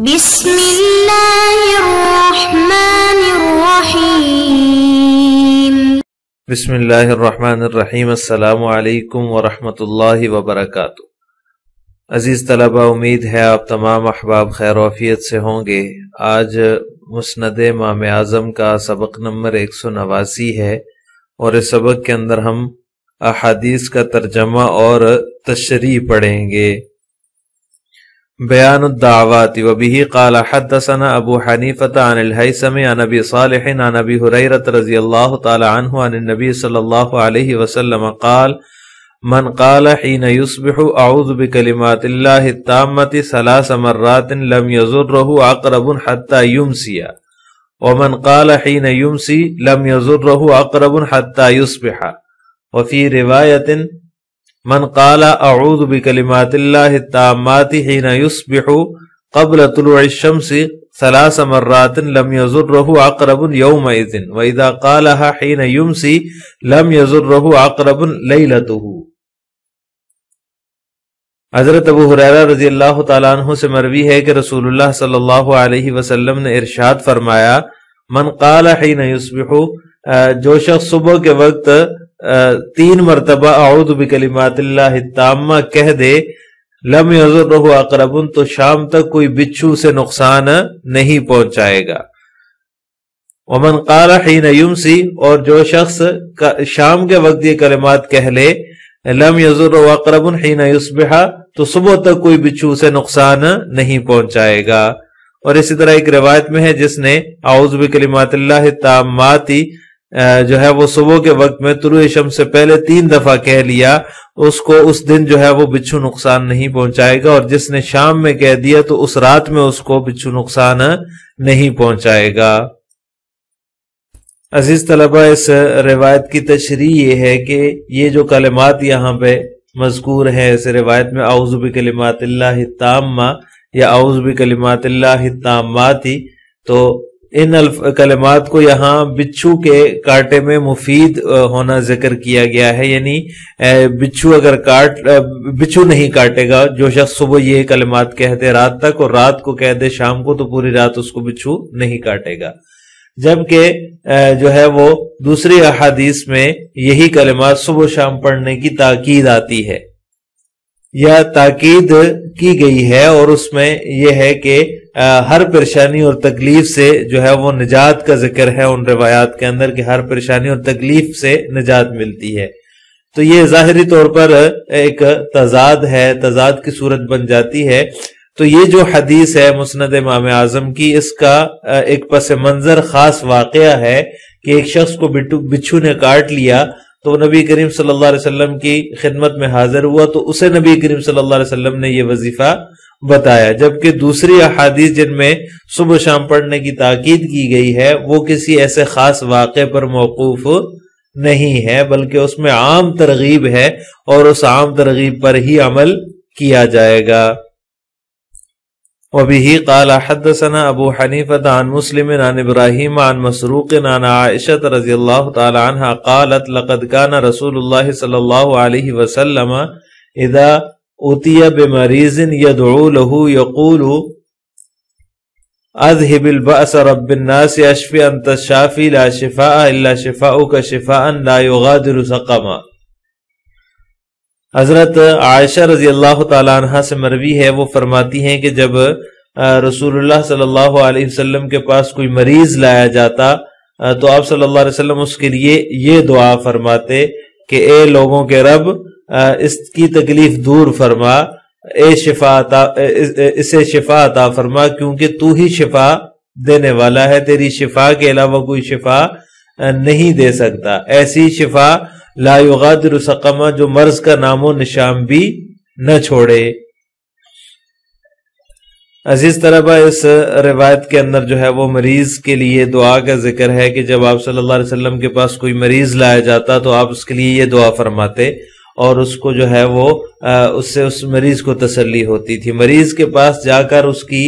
بسم اللہ الرحمن الرحیم۔ بسم اللہ الرحمن الرحیم۔ السلام علیکم ورحمۃ اللہ وبرکاتہ۔ عزیز طلبہ، امید ہے آپ تمام احباب خیر و عافیت سے ہوں گے۔ آج مسند امام اعظم کا سبق نمبر 189 ہے، اور اس سبق کے اندر ہم احادیث کا ترجمہ اور تشریح پڑھیں گے۔ بیان الدعوات وبه قال حدثنا ابو حنیفة عن الہیثم عن ابی صالح عن ابی ہریرہ رضی اللہ تعالی عنہ عن النبی صلی اللہ علیہ وسلم قال من قال حين يصبح اعوذ بکلمات اللہ التامة 3 مرات لم يضره عقرب حتى يمسي، ومن قال حين يمسي لم يضره عقرب حتى يصبح، وفي رواية من قال اعوذ بکلمات اللہ التامات حين يصبح قبل طلوع الشمس 3 مرات لم يضره عقرب يومئذ، واذا قالها حين يمسي لم يضره عقرب ليلته۔ حضرت ابو ہریرہ رضی اللہ تعالیٰ عنہ سے مروی ہے کہ رسول اللہ صلی اللہ علیہ وسلم نے ارشاد فرمایا، من قال حين يصبح، جو شخص صبح کے وقت 3 مرتبہ اعوذ بکلمات اللہ التامہ کہہ دے، لم یضرہ عقرب، تو شام تک کوئی بچھو سے نقصان نہیں پہنچائے گا۔ ومن قال حین یمسی، اور جو شخص شام کے وقت یہ کلمات کہہ لے، لم یضرہ عقرب حین یصبح، تو صبح تک کوئی بچھو سے نقصان نہیں پہنچائے گا۔ اور اسی طرح ایک روایت میں ہے جس نے اعوذ بکلمات اللہ التامات جو ہے وہ صبح کے وقت میں طلوع شمس سے پہلے 3 دفعہ کہہ لیا، اس کو اس دن جو ہے وہ بچھو نقصان نہیں پہنچائے گا، اور جس نے شام میں کہہ دیا تو اس رات میں اس کو بچھو نقصان نہیں پہنچائے گا۔ عزیز طلبہ، اس روایت کی تشریح یہ ہے کہ یہ جو کلمات یہاں پہ مذکور ہیں اس روایت میں، اعوذ بکلمات اللہ التامہ یا اعوذ بکلمات اللہ التامات، تو ان کلمات کو یہاں بچھو کے کاٹے میں مفید ہونا ذکر کیا گیا ہے، یعنی بچھو نہیں کاٹے گا جو شخص صبح یہ کلمات کہتے رات تک، اور رات کو کہہ دے شام کو، تو پوری رات اس کو بچھو نہیں کاٹے گا۔ جبکہ جو ہے وہ دوسری احادیث میں یہی کلمات صبح شام پڑھنے کی تاکید آتی ہے یا تاکید کی گئی ہے، اور اس میں یہ ہے کہ ہر پریشانی اور تکلیف سے جو ہے وہ نجات کا ذکر ہے ان روایات کے اندر، کہ ہر پریشانی اور تکلیف سے نجات ملتی ہے۔ تو یہ ظاہری طور پر ایک تضاد ہے، تضاد کی صورت بن جاتی ہے۔ تو یہ جو حدیث ہے مسند امام اعظم کی، اس کا ایک پس منظر خاص واقعہ ہے کہ ایک شخص کو بچھو نے کاٹ لیا، تو نبی کریم صلی اللہ علیہ وسلم کی خدمت میں حاضر ہوا، تو اسے نبی کریم صلی اللہ علیہ وسلم نے یہ وظیفہ بتایا۔ جبکہ دوسری احادیث جن میں صبح شام پڑھنے کی تاکید کی گئی ہے وہ کسی ایسے خاص واقعے پر موقوف نہیں ہے، بلکہ اس میں عام ترغیب ہے، اور اس عام ترغیب پر ہی عمل کیا جائے گا۔ وبه قال حدثنا ابو حنیفة عن مسلم عن ابراہیم عن مسروق عن عائشة رضی اللہ تعالی عنہ قالت لقد كان رسول اللہ صلی اللہ علیہ وسلم اذا اتي بمریض يدعو له يقول اذهب البأس رب الناس اشفي انت الشافي لا شفاء الا شفاؤك شفاء لا يغادر سقما۔ حضرت عائشہ رضی اللہ تعالی عنہ سے مروی ہے، وہ فرماتی ہیں کہ جب رسول اللہ صلی اللہ علیہ وسلم کے پاس کوئی مریض لایا جاتا تو آپ صلی اللہ علیہ وسلم اس کے لیے یہ دعا فرماتے کہ اے لوگوں کے رب، اس کی تکلیف دور فرما، اسے شفا عطا فرما، کیونکہ تو ہی شفا دینے والا ہے، تیری شفا کے علاوہ کوئی شفا نہیں دے سکتا، ایسی شفا لا یغادر سقما جو مرض کا نام و نشان بھی نہ چھوڑے۔ عزیز طلبہ، اس روایت کے اندر جو ہے وہ مریض کے لیے دعا کا ذکر ہے کہ جب آپ صلی اللہ علیہ وسلم کے پاس کوئی مریض لایا جاتا تو آپ اس کے لیے یہ دعا فرماتے، اور اس کو جو ہے وہ اس سے اس مریض کو تسلی ہوتی تھی۔ مریض کے پاس جا کر اس کی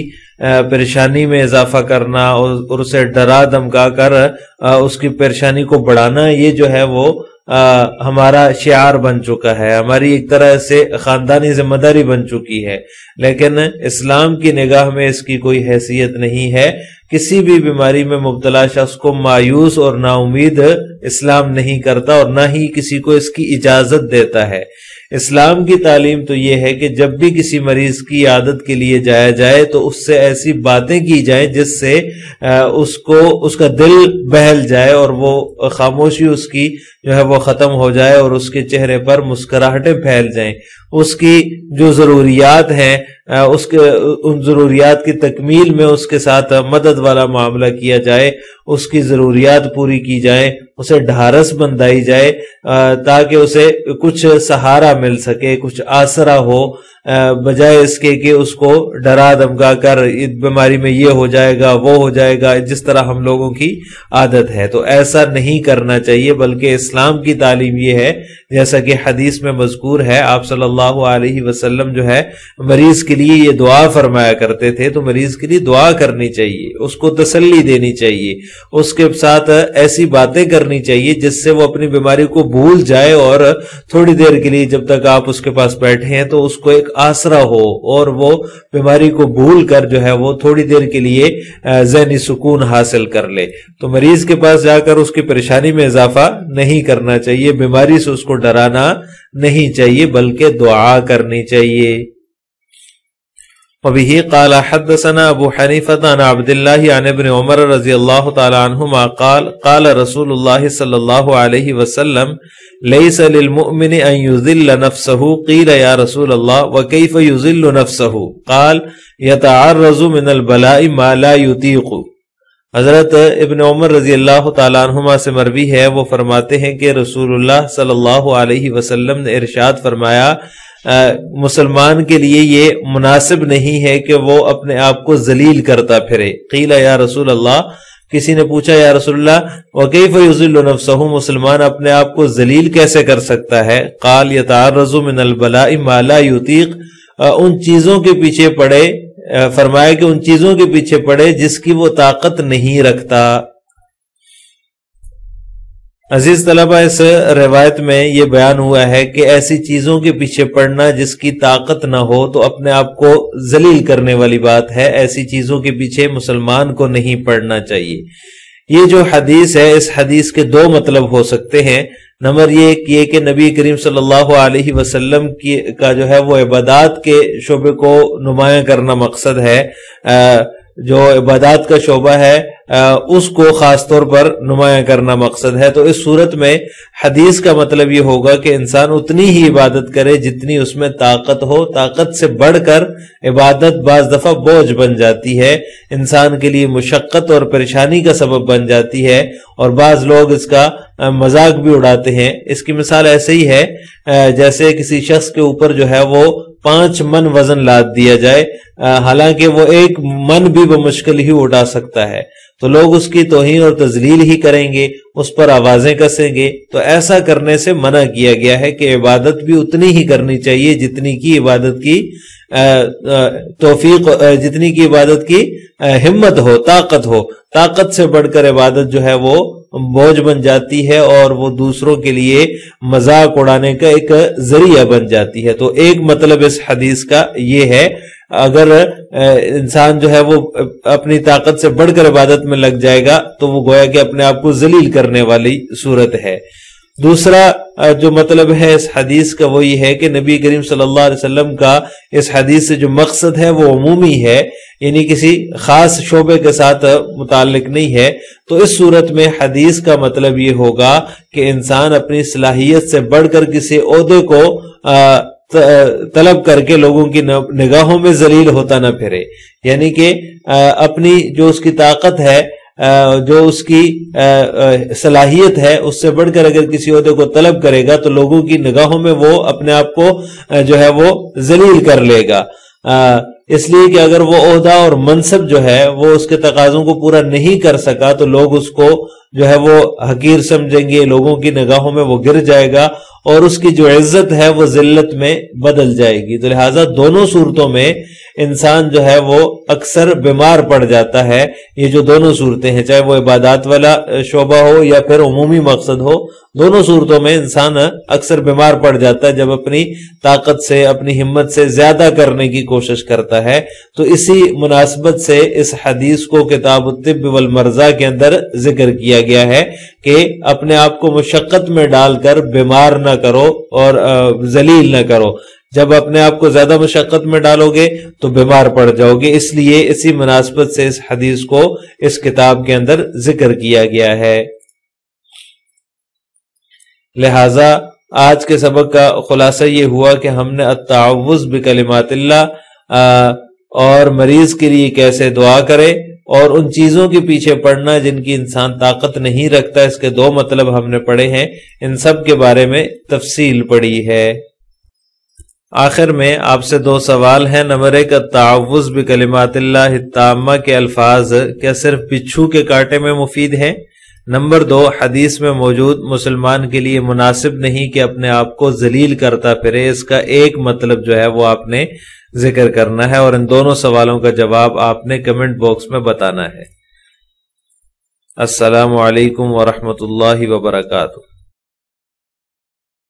پریشانی میں اضافہ کرنا اور اسے ڈرا دھمکا کر اس کی پریشانی کو بڑھانا، یہ جو ہے وہ ہمارا شعار بن چکا ہے، ہماری ایک طرح سے خاندانی ذمہ داری بن چکی ہے، لیکن اسلام کی نگاہ میں اس کی کوئی حیثیت نہیں ہے۔ کسی بھی بیماری میں مبتلا شخص کو مایوس اور نا امید اسلام نہیں کرتا اور نہ ہی کسی کو اس کی اجازت دیتا ہے۔ اسلام کی تعلیم تو یہ ہے کہ جب بھی کسی مریض کی عیادت کے لیے جایا جائے تو اس سے ایسی باتیں کی جائیں جس سے اس کا دل بہل جائے اور وہ خاموشی اس کی جو ہے وہ ختم ہو جائے اور اس کے چہرے پر مسکراہٹیں پھیل جائیں، اس کی جو ضروریات ہیں ان ضروریات کی تکمیل میں اس کے ساتھ مدد والا معاملہ کیا جائے، اس کی ضروریات پوری کی جائیں، اسے ڈھارس بندائی جائے تاکہ اسے کچھ سہارا مل سکے، کچھ آسرا ہو، بجائے اس کے کہ اس کو ڈرا دھمکا کر بیماری میں یہ ہو جائے گا وہ ہو جائے گا، جس طرح ہم لوگوں کی عادت ہے۔ تو ایسا نہیں کرنا چاہیے، بلکہ اسلام کی تعلیم یہ ہے، جیسا کہ حدیث میں مذکور ہے، آپ صلی اللہ علیہ وسلم جو ہے مریض کے لیے یہ دعا فرمایا کرتے تھے، تو مریض کے لیے دعا کرنی چاہیے، اس کو تسلی دینی چاہیے، اس کے ساتھ ایسی باتیں کرنی چاہیے جس سے وہ اپنی بیماری کو بھول جائے، اور تھوڑی دیر کے لیے جب تک آپ اس کے پاس بیٹھے ہیں تو اس کو ایک آسرا ہو اور وہ بیماری کو بھول کر جو ہے وہ تھوڑی دیر کے لیے ذہنی سکون حاصل کر لے۔ تو مریض کے پاس جا کر اس کی پریشانی میں اضافہ نہیں کرنا چاہیے، بیماری سے اس کو ڈرانا نہیں چاہیے، بلکہ دعا کرنی چاہیے۔ وبه قال حدثنا ابو حنیفة عن عبد الله عن ابن عمر رضی اللہ تعالی عنہما قال قال رسول اللہ صلی اللہ علیہ وسلم ليس للمؤمن ان يذل نفسه قيل يا رسول الله وكيف يذل نفسه قال يتعرض من البلاء ما لا يطيق۔ حضرت ابن عمر رضی اللہ تعالیٰ عنہما سے مروی ہے، وہ فرماتے ہیں کہ رسول اللہ صلی اللہ علیہ وسلم نے ارشاد فرمایا، مسلمان کے لیے یہ مناسب نہیں ہے کہ وہ اپنے آپ کو ذلیل کرتا پھرے۔ قیل یا رسول اللہ، کسی نے پوچھا یا رسول اللہ وکیف یذل نفسہ، مسلمان اپنے آپ کو ذلیل کیسے کر سکتا ہے؟ قال یتعرض من البلاء ما لا یطیق، ان چیزوں کے پیچھے پڑے، فرمایا کہ ان چیزوں کے پیچھے پڑے جس کی وہ طاقت نہیں رکھتا۔ عزیز طلبہ، اس روایت میں یہ بیان ہوا ہے کہ ایسی چیزوں کے پیچھے پڑنا جس کی طاقت نہ ہو تو اپنے آپ کو ذلیل کرنے والی بات ہے، ایسی چیزوں کے پیچھے مسلمان کو نہیں پڑنا چاہیے۔ یہ جو حدیث ہے، اس حدیث کے دو مطلب ہو سکتے ہیں۔ نمبر یہ کہ نبی کریم صلی اللہ علیہ وسلم کا جو ہے وہ عبادات کے شعبے کو نمایاں کرنا مقصد ہے، جو عبادات کا شعبہ ہے اس کو خاص طور پر نمایاں کرنا مقصد ہے۔ تو اس صورت میں حدیث کا مطلب یہ ہوگا کہ انسان اتنی ہی عبادت کرے جتنی اس میں طاقت ہو، طاقت سے بڑھ کر عبادت بعض دفعہ بوجھ بن جاتی ہے، انسان کے لیے مشقت اور پریشانی کا سبب بن جاتی ہے، اور بعض لوگ اس کا مذاق بھی اڑاتے ہیں۔ اس کی مثال ایسے ہی ہے جیسے کسی شخص کے اوپر جو ہے وہ 5 من وزن لاد دیا جائے، حالانکہ وہ 1 من بھی بمشکل ہی اٹھا سکتا ہے، تو لوگ اس کی توہین اور تذلیل ہی کریں گے، اس پر آوازیں کسیں گے۔ تو ایسا کرنے سے منع کیا گیا ہے کہ عبادت بھی اتنی ہی کرنی چاہیے جتنی کی عبادت کی توفیق، جتنی کی عبادت کی ہمت ہو، طاقت ہو۔ طاقت سے بڑھ کر عبادت جو ہے وہ بوجھ بن جاتی ہے اور وہ دوسروں کے لیے مذاق اڑانے کا ایک ذریعہ بن جاتی ہے۔ تو ایک مطلب اس حدیث کا یہ ہے، اگر انسان جو ہے وہ اپنی طاقت سے بڑھ کر عبادت میں لگ جائے گا تو وہ گویا کہ اپنے آپ کو ذلیل کرنے والی صورت ہے۔ دوسرا جو مطلب ہے اس حدیث کا وہ یہ ہے کہ نبی کریم صلی اللہ علیہ وسلم کا اس حدیث سے جو مقصد ہے وہ عمومی ہے، یعنی کسی خاص شعبے کے ساتھ متعلق نہیں ہے۔ تو اس صورت میں حدیث کا مطلب یہ ہوگا کہ انسان اپنی صلاحیت سے بڑھ کر کسی عہدے کو طلب کر کے لوگوں کی نگاہوں میں ذلیل ہوتا نہ پھرے، یعنی کہ اپنی جو اس کی طاقت ہے، جو اس کی صلاحیت ہے، اس سے بڑھ کر اگر کسی عہدے کو طلب کرے گا تو لوگوں کی نگاہوں میں وہ اپنے آپ کو جو ہے وہ ذلیل کر لے گا، اس لیے کہ اگر وہ عہدہ اور منصب جو ہے وہ اس کے تقاضوں کو پورا نہیں کر سکا تو لوگ اس کو جو ہے وہ حقیر سمجھیں گے، لوگوں کی نگاہوں میں وہ گر جائے گا اور اس کی جو عزت ہے وہ ذلت میں بدل جائے گی۔ تو لہٰذا دونوں صورتوں میں انسان جو ہے وہ اکثر بیمار پڑ جاتا ہے۔ یہ جو دونوں صورتیں ہیں، چاہے وہ عبادات والا شعبہ ہو یا پھر عمومی مقصد ہو، دونوں صورتوں میں انسان اکثر بیمار پڑ جاتا ہے جب اپنی طاقت سے، اپنی ہمت سے زیادہ کرنے کی کوشش کرتا ہے۔ تو اسی مناسبت سے اس حدیث کو کتاب الطب والمرضى کے اندر ذکر کیا گیا ہے کہ اپنے آپ کو مشقت میں ڈال کر بیمار نہ کرو اور ذلیل نہ کرو۔ جب اپنے آپ کو زیادہ مشقت میں ڈالو گے تو بیمار پڑ جاؤ گے، اس لیے اسی مناسبت سے اس حدیث کو اس کتاب کے اندر ذکر کیا گیا ہے۔ لہٰذا آج کے سبق کا خلاصہ یہ ہوا کہ ہم نے التعوذ بکلمات اللہ اور مریض کے لیے کیسے دعا کرے اور ان چیزوں کے پیچھے پڑنا جن کی انسان طاقت نہیں رکھتا، اس کے دو مطلب ہم نے پڑھے ہیں، ان سب کے بارے میں تفصیل پڑھی ہے۔ آخر میں آپ سے دو سوال ہیں۔ نمبر 1، التعوذ بکلمات اللہ التامہ کے الفاظ کیا صرف بچھو کے کاٹے میں مفید ہیں؟ نمبر 2، حدیث میں موجود مسلمان کے لیے مناسب نہیں کہ اپنے آپ کو ذلیل کرتا پھرے، اس کا ایک مطلب جو ہے وہ آپ نے ذکر کرنا ہے اور ان دونوں سوالوں کا جواب آپ نے کمنٹ باکس میں بتانا ہے۔ السلام علیکم ورحمۃ اللہ وبرکاتہ۔